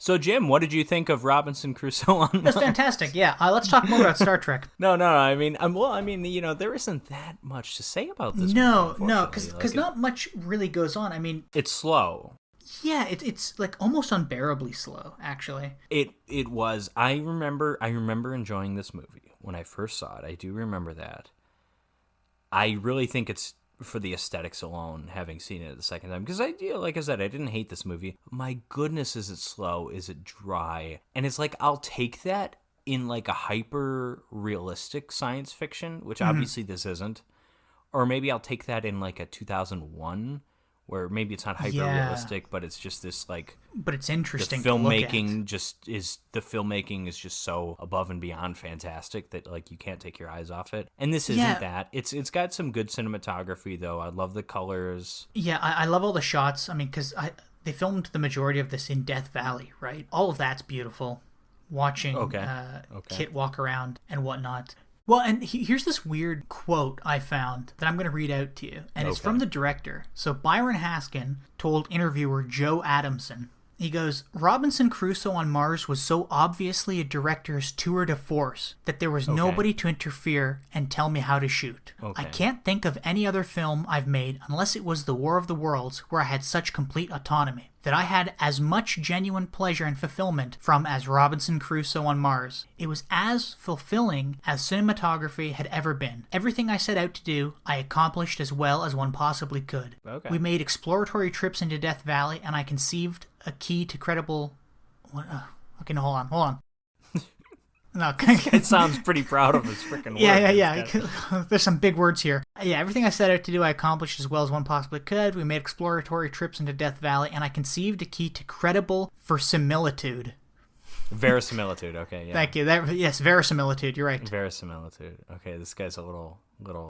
So, Jim, what did you think of Robinson Crusoe on? That's fantastic. Yeah, let's talk more about Star Trek. No. I mean, there isn't that much to say about this. No, movie, because not much really goes on. I mean, it's slow. Yeah, it's like almost unbearably slow, actually. It was. I remember enjoying this movie when I first saw it. I do remember that. I really think it's for the aesthetics alone, having seen it the second time. Because like I said, I didn't hate this movie. My goodness, is it slow? Is it dry? And it's like, I'll take that in like a hyper realistic science fiction, which obviously this isn't. Or maybe I'll take that in like a 2001, where maybe it's not hyper realistic, but it's just this like. But it's interesting. The filmmaking is just so above and beyond fantastic that like you can't take your eyes off it. And this isn't that. It's got some good cinematography though. I love the colors. Yeah, I love all the shots. I mean, because they filmed the majority of this in Death Valley, right? All of that's beautiful. Watching Kit walk around and whatnot. Well, and here's this weird quote I found that I'm going to read out to you. And it's from the director. So Byron Haskin told interviewer Joe Adamson, he goes, Robinson Crusoe on Mars was so obviously a director's tour de force that there was nobody to interfere and tell me how to shoot. I can't think of any other film I've made, unless it was The War of the Worlds, where I had such complete autonomy, that I had as much genuine pleasure and fulfillment from as Robinson Crusoe on Mars. It was as fulfilling as cinematography had ever been. Everything I set out to do, I accomplished as well as one possibly could. We made exploratory trips into Death Valley, and I conceived a key to credible... okay, no, hold on. No, it sounds pretty proud of his freaking work. Yeah. There's some big words here. Yeah, everything I set out to do, I accomplished as well as one possibly could. We made exploratory trips into Death Valley, and I conceived a key to credible verisimilitude. Verisimilitude, okay, yeah. Thank you. Yes, verisimilitude, you're right. Verisimilitude. Okay, this guy's a little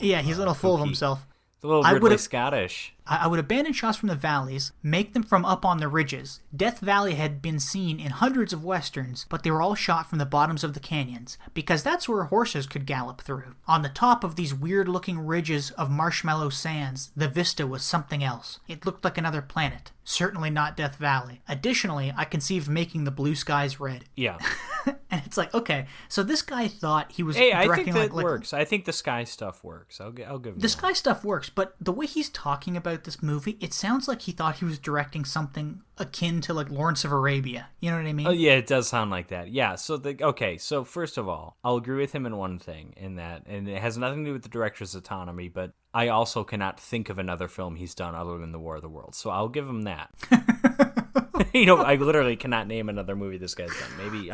yeah, he's a little full of himself. It's a little weirdly Scottish. I would abandon shots from the valleys, make them from up on the ridges. Death Valley had been seen in hundreds of westerns, but they were all shot from the bottoms of the canyons, because that's where horses could gallop through. On the top of these weird-looking ridges of marshmallow sands, the vista was something else. It looked like another planet. Certainly not Death Valley. Additionally, I conceived making the blue skies red. Yeah. And it's like, okay, so this guy thought he was directing I think that works. I think the sky stuff works. I'll give him the sky stuff works, but the way he's talking about this movie, it sounds like he thought he was directing something akin to like Lawrence of Arabia. You know what I mean? Oh yeah, it does sound like that. Yeah. So so first of all, I'll agree with him in one thing, in that, and it has nothing to do with the director's autonomy, but I also cannot think of another film he's done other than The War of the Worlds. So I'll give him that. I literally cannot name another movie this guy's done. Maybe,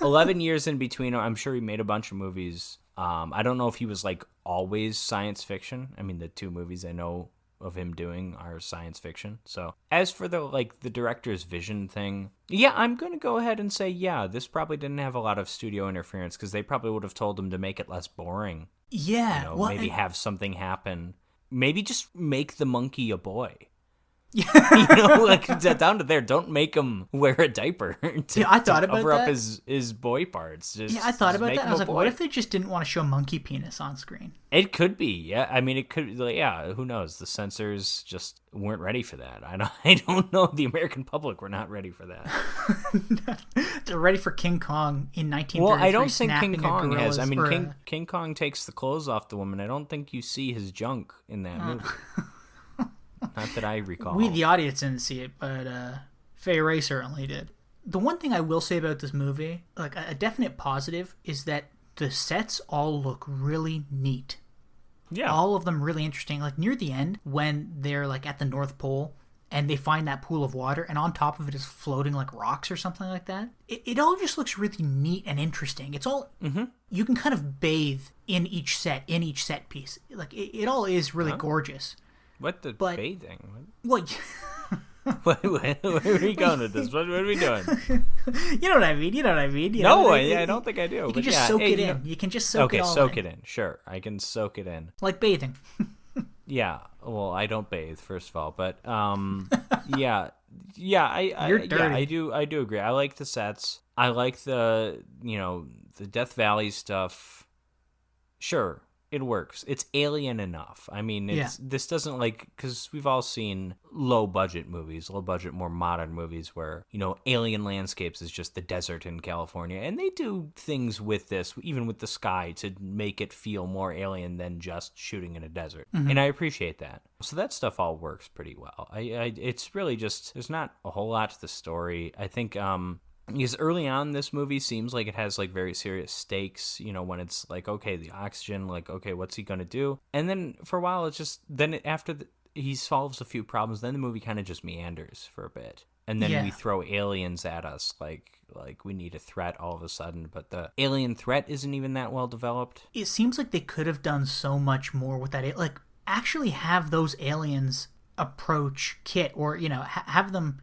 11 years in between, I'm sure he made a bunch of movies. I don't know if he was like always science fiction. I mean, the two movies I know of him doing are science fiction. So as for the director's vision thing, yeah, I'm going to go ahead and say, yeah, this probably didn't have a lot of studio interference, because they probably would have told him to make it less boring. Yeah. Maybe have something happen. Maybe just make the monkey a boy. Down to there, don't make him wear a diaper I thought about cover that. up his boy parts. I thought about that. I was like, what if they just didn't want to show monkey penis on screen? It could be, yeah. I mean, it could, yeah. Who knows? The censors just weren't ready for that. I don't know. The American public were not ready for that. They're ready for King Kong in 1933. Well, I don't think King Kong has. I mean, or, King Kong takes the clothes off the woman. I don't think you see his junk in that movie. Not that I recall. We, the audience, didn't see it, but Fay Ray certainly did. The one thing I will say about this movie, like a definite positive, is that the sets all look really neat. Yeah. All of them really interesting. Like near the end, when they're like at the North Pole and they find that pool of water, and on top of it is floating like rocks or something like that. It all just looks really neat and interesting. It's all you can kind of bathe in each set piece. Like it all is really gorgeous. Bathing? What? Where are we going with this? What are we doing? You know what I mean. I don't think I do. You can just soak it in. You can just soak it all in. Okay, soak it in. Sure, I can soak it in. Like bathing. Yeah. Well, I don't bathe, first of all, but yeah. You're dirty. Yeah, I do agree. I like the sets. I like the Death Valley stuff. Sure. It works. It's alien enough. I mean, this doesn't because we've all seen low budget, more modern movies where, alien landscapes is just the desert in California. And they do things with this, even with the sky, to make it feel more alien than just shooting in a desert. Mm-hmm. And I appreciate that. So that stuff all works pretty well. It's really just, there's not a whole lot to the story. I think, because early on, this movie seems like it has very serious stakes, when it's okay, the oxygen, okay, what's he going to do? And then for a while, it's just, he solves a few problems, then the movie kind of just meanders for a bit. And then we throw aliens at us, like we need a threat all of a sudden, but the alien threat isn't even that well developed. It seems like they could have done so much more with that, actually have those aliens approach Kit, or have them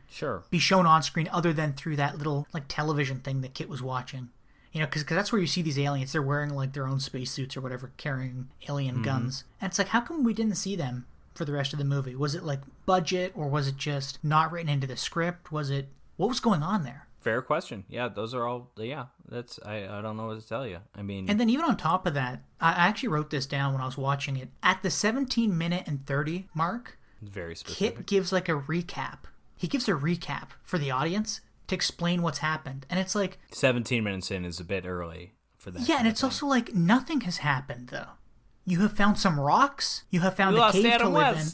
be shown on screen other than through that little television thing that Kit was watching, because that's where you see these aliens. They're wearing their own spacesuits or whatever, carrying alien guns, and it's how come we didn't see them for the rest of the movie? Was it budget, or was it just not written into the script? What was going on there? Fair question. Yeah, those are all. Yeah, that's I don't know what to tell you. I mean, and then even on top of that, I actually wrote this down when I was watching it. At the 17-minute and 30 mark, very specific, Kit gives a recap. He gives a recap for the audience to explain what's happened, and it's 17 minutes in is a bit early for that. Yeah, and it's also nothing has happened though. You have found some rocks. You have found a cave to live in.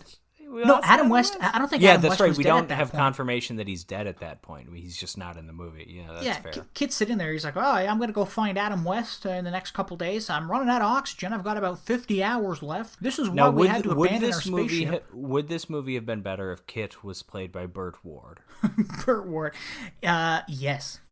No, Adam West. I don't think. Yeah, Adam that's West right. was We dead don't at that have point. confirmation that he's dead at that point. He's just not in the movie. Yeah, that's fair. Kit's sitting there. He's like, "Oh, I'm going to go find Adam West in the next couple days. I'm running out of oxygen. I've got about 50 hours left. This is why we had to abandon our spaceship." Would this movie have been better if Kit was played by Burt Ward? Burt Ward. Yes.